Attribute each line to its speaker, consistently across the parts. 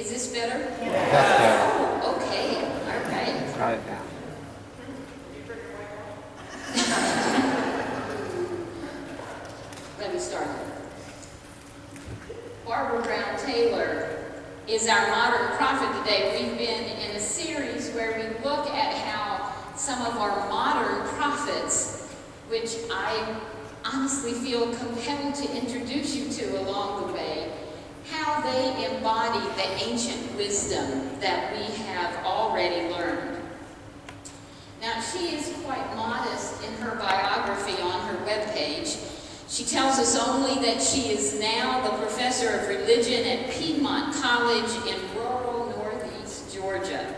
Speaker 1: Is this better?
Speaker 2: That's better.
Speaker 1: Oh, okay. All right.
Speaker 2: Try it now.
Speaker 1: Let me start. Barbara Brown Taylor is our modern prophet today. We've been in a series where we look at how some of our modern prophets, which I honestly feel compelled to introduce you to along the way, how they embody the ancient wisdom that we have already learned. Now, she is quite modest in her biography on her webpage. She tells us only that she is now the professor of religion at Piedmont College in rural northeast Georgia.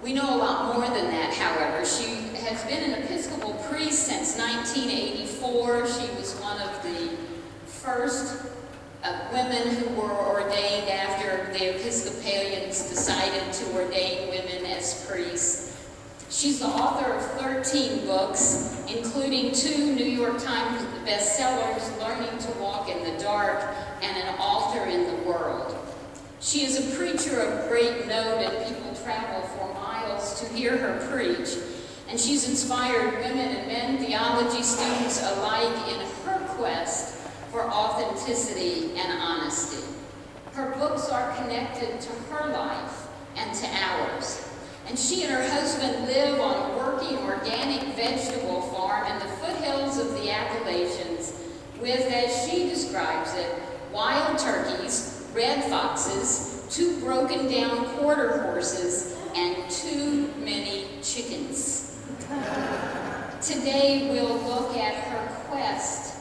Speaker 1: We know a lot more than that, however. She has been an Episcopal priest since 1984. She was one of the first women who were ordained after the Episcopalians decided to ordain women as priests. She's the author of 13 books, including 2 New York Times bestsellers, Learning to Walk in the Dark and An Altar in the World. She is a preacher of great note, and people travel for miles to hear her preach. And she's inspired women and men theology students alike in her quest for authenticity and honesty. Her books are connected to her life and to ours. And she and her husband live on a working organic vegetable farm in the foothills of the Appalachians with, as she describes it, wild turkeys, red foxes, 2 broken down quarter horses, and too many chickens. Today we'll look at her quest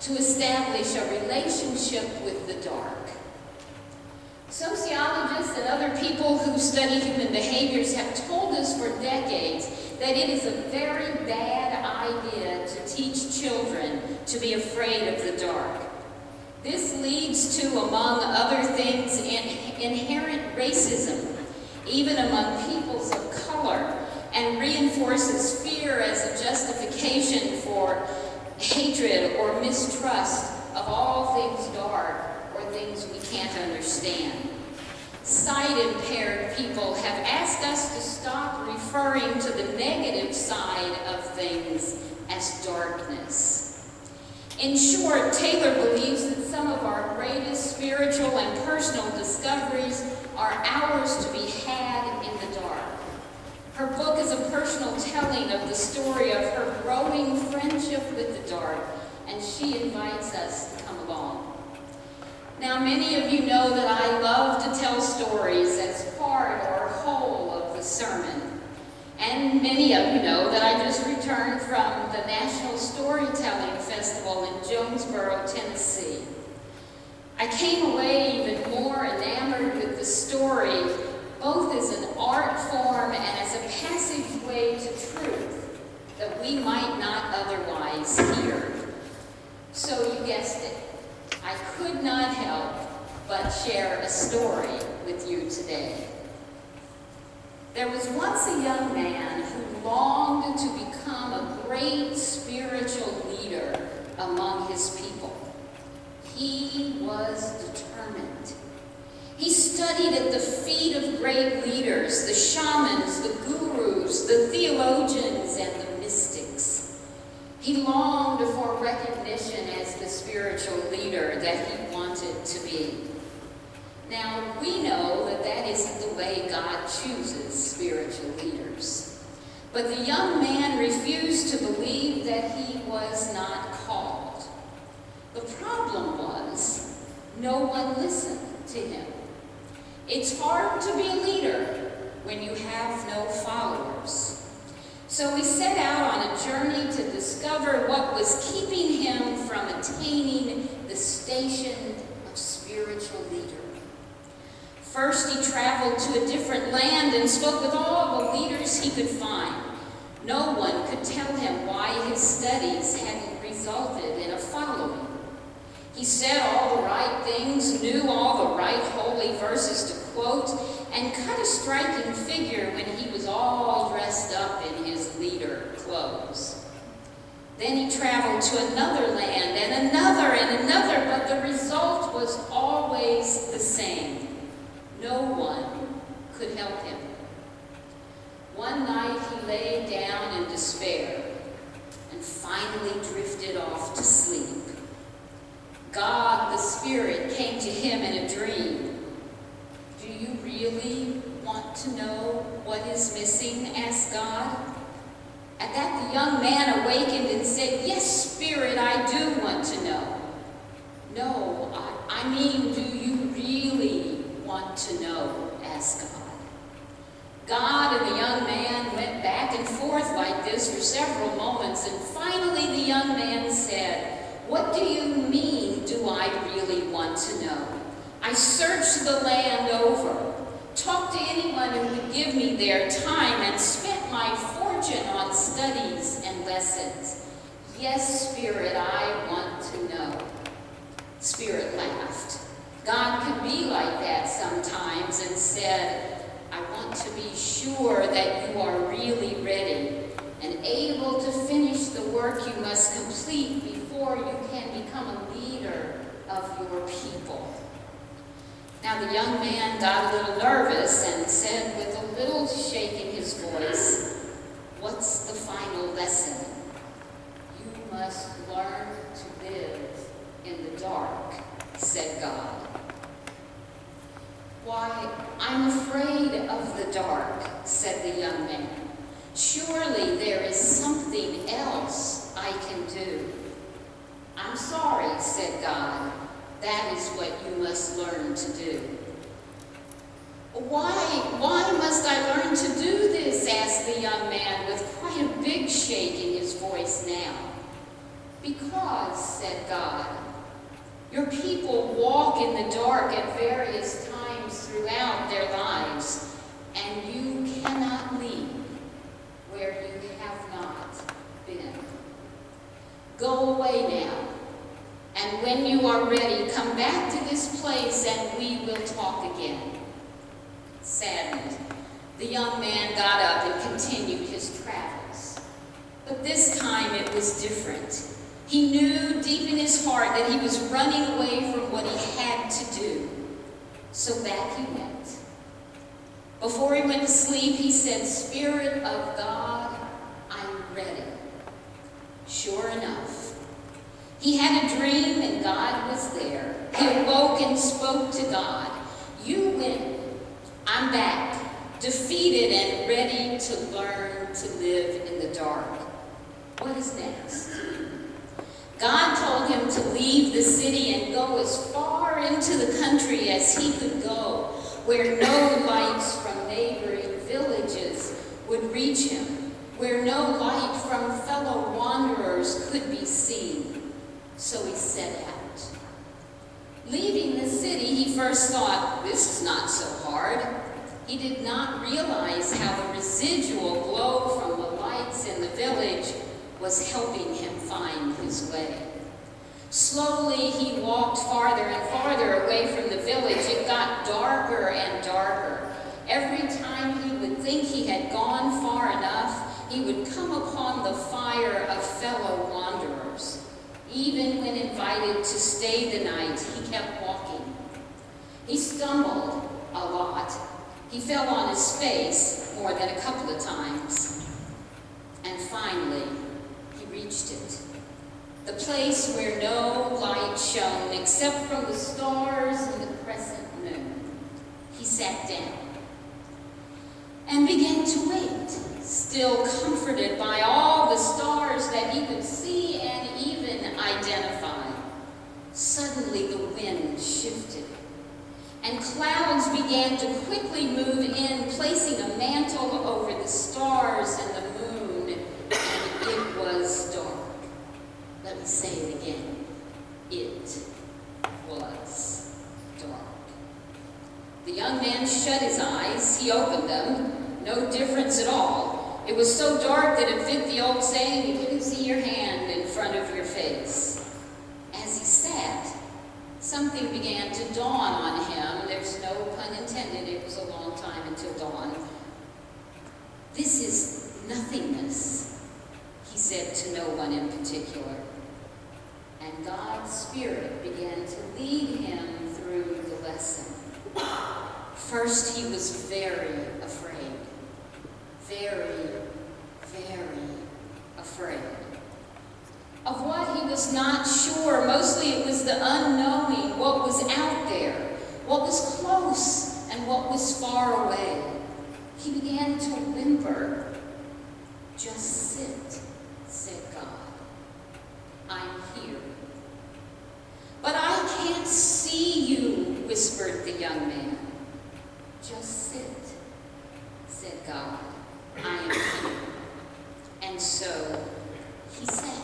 Speaker 1: to establish a relationship with the dark. Sociologists and other people who study human behaviors have told us for decades that it is a very bad idea to teach children to be afraid of the dark. This leads to, among other things, inherent racism, even among peoples of color, and reinforces fear as a justification for hatred or mistrust of all things dark or things we can't understand. Sight-impaired people have asked us to stop referring to the negative side of things as darkness. In short, Taylor believes that some of our greatest spiritual and personal discoveries are ours to be had in the dark. Her book is a personal telling of the story of her growing friendship with the dark, and she invites us to come along. Now, many of you know that I love to tell stories as part or whole of the sermon. And many of you know that I just returned from the National Storytelling Festival in Jonesboro, Tennessee. I came away even more enamored with the story, both as an art form and as a passageway to truth that we might not otherwise hear. So you guessed it. I could not help but share a story with you today. There was once a young man who longed to become a great spiritual leader among his people. He was determined. He studied at the feet of great leaders, the shamans, the gurus, the theologians, and the mystics. He longed for recognition as the spiritual leader that he wanted to be. Now, we know that that isn't the way God chooses spiritual leaders. But the young man refused to believe that he was not called. The problem was, no one listened to him. It's hard to be a leader when you have no followers. So he set out on a journey to discover what was keeping him from attaining the station of spiritual leader. First, he traveled to a different land and spoke with all the leaders he could find. No one could tell him why his studies hadn't resulted in a following. He said all the right things, knew all the right holy verses to quote, and cut a striking figure when he was all dressed up in his leader clothes. Then he traveled to another land and another, but the result was always the same. No one could help him. One night he lay down in despair and finally drifted off to sleep. God, the Spirit, came to him in a dream. "Do you really want to know what is missing?" asked God. At that, the young man awakened and said, "Yes, Spirit, I do want to know." "No, I mean, do you really want to know?" asked God. God and the young man went back and forth like this for several moments, and finally the young man said, "What do you mean, do I really want to know? I searched the land over, talked to anyone who would give me their time, and spent my fortune on studies and lessons. Yes, Spirit, I want to know." Spirit laughed. God could be like that sometimes and said, "I want to be sure that you are really ready and able to finish the work you must complete before you can become a leader of your people." Now the young man got a little nervous and said with a little shake in his voice, "What's the final lesson?" "You must learn to live in the dark," said God. "Why, I'm afraid of the dark," said the young man. "Surely there is something else I can do." "I'm sorry," said God. "That is what you must learn to do." Why must I learn to do this?" asked the young man with quite a big shake in his voice now. "Because," said God, "your people walk in the dark at various times throughout their lives, and you cannot leave where you have not been. Go away now, and when you are ready, come back to this place and we will talk again." Saddened, the young man got up and continued his travels. But this time it was different. He knew deep in his heart that he was running away from what he had to do. So back he went. Before he went to sleep, he said, "Spirit of God, I'm ready." Sure enough, he had a dream and God was there. He awoke and spoke to God. "You win. I'm back, defeated and ready to learn to live in the dark. What is next?" God told him to leave the city and go as far into the country as he could go, where no lights from neighboring villages would reach him, where no light from fellow wanderers could be seen. So he set out. Leaving the city, he first thought, "This is not so hard." He did not realize how the residual glow from the lights in the village was helping him find his way. Slowly, he walked farther and farther away from the village. It got darker and darker. Every time he would think he had gone far enough, he would come upon the fire of fellow wanderers. Even when invited to stay the night, he kept walking. He stumbled a lot. He fell on his face more than a couple of times. And finally, he reached it. The place where no light shone except from the stars and the crescent moon. He sat down and began to wait, still comforted by all the stars that he could see and even identify. Suddenly the wind shifted, and clouds began to quickly move in, placing a mantle over the stars and the moon, and it was dark. Let me say it again. It was dark. The young man shut his eyes. He opened them. No difference at all. It was so dark that it fit the old saying, "You couldn't see your hand in front of your face." As he sat, something began to dawn on him. There's no pun intended. It was a long time until dawn. "This is nothingness," he said to no one in particular. And God's Spirit began to lead him through the lesson. First, he was very afraid. Very, very afraid. Of what he was not sure. Mostly it was the unknowing, what was out there, what was close, and what was far away. He began to whimper. "Just sit," said God. "I'm here." "But I can't see you," whispered the young man. "Just sit," said God. "I am here." And so he sat.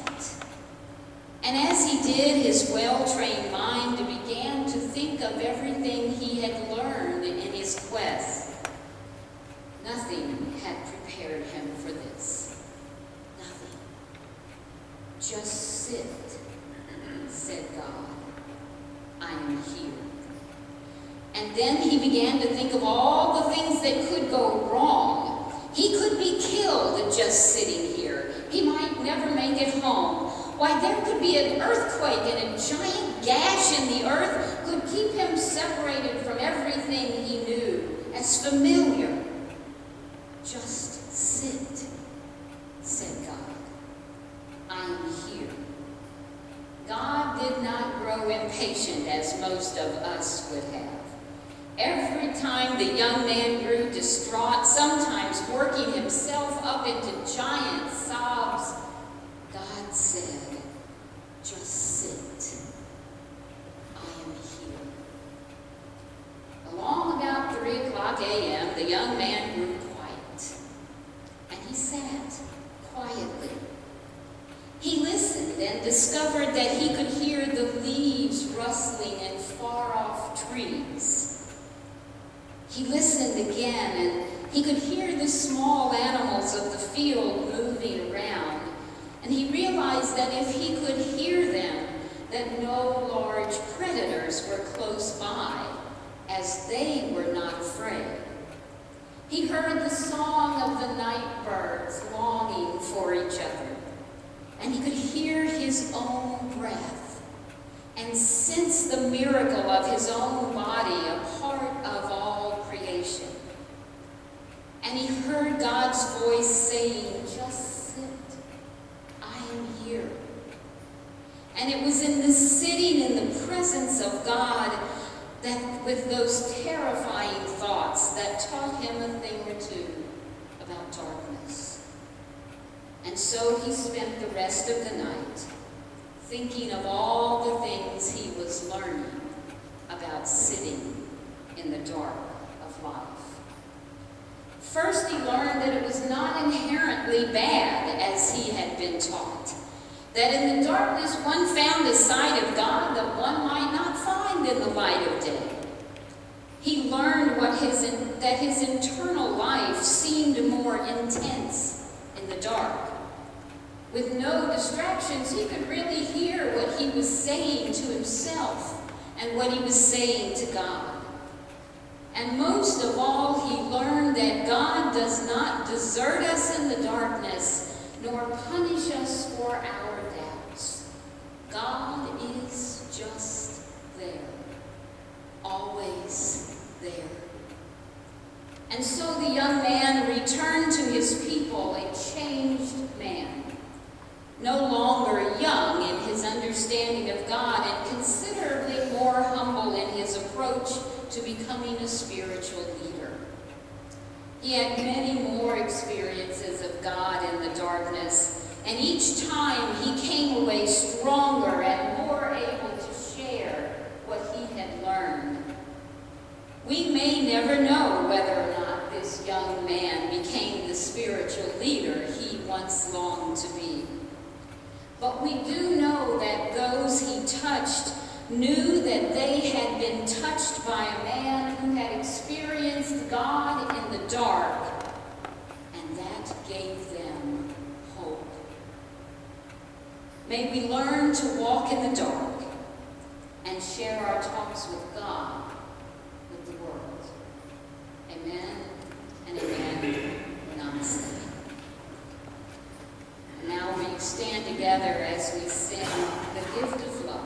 Speaker 1: And as he did, his well-trained mind began to think of everything he had learned in his quest. Nothing had prepared him for this. Nothing. "Just sit," said God. "I am here." And then he began to think of all the things that could go wrong. He could be killed just sitting here. He might never make it home. Why, there could be an earthquake, and a giant gash in the earth could keep him separated from everything he knew as familiar. "Just sit," said God. "I am here." God did not grow impatient as most of us would have. Every time the young man grew distraught, sometimes working himself up into giant sobs, God said, "Just sit. I am here." Along about 3:00 a.m., the young man grew quiet, and he sat quietly. He listened and discovered that he could hear the leaves rustling in far-off trees. He listened again, and he could hear the small animals of the field moving around. And he realized that if he could hear them, that no large predators were close by, as they were not afraid. He heard the song of the night birds longing for each other, and he could hear his own breath and sense the miracle of his own body, a part of all creation. And he heard God's voice saying, "Just sit. I am here." And it was in the sitting in the presence of God that, with those terrifying thoughts, that taught him a thing or two about darkness. And so he spent the rest of the night thinking of all the things he was learning about sitting in the dark of life. First, he learned that it was not inherently bad, as he had been taught. That in the darkness one found a side of God that one might not find in the light of day. He learned that his internal life seemed more intense in the dark. With no distractions, he could really hear what he was saying to himself and what he was saying to God. And most of all, he learned that God does not desert us in the darkness, nor punish us for our doubts. God is just there, always there. And so the young man returned to his people a changed man, no longer young in his understanding of God and considerably more humble in his approach to becoming a spiritual leader. He had many more experiences of God in the darkness, and each time he came away stronger and more able to share what he had learned. We may never know whether or not this young man became the spiritual leader he once longed to be. But we do know that those he touched knew that they had been touched by a man who had experienced God in the dark, and that gave them hope. May we learn to walk in the dark and share our talks with God with the world. Amen and amen. Namaste. And now we stand together as we sing the gift of love.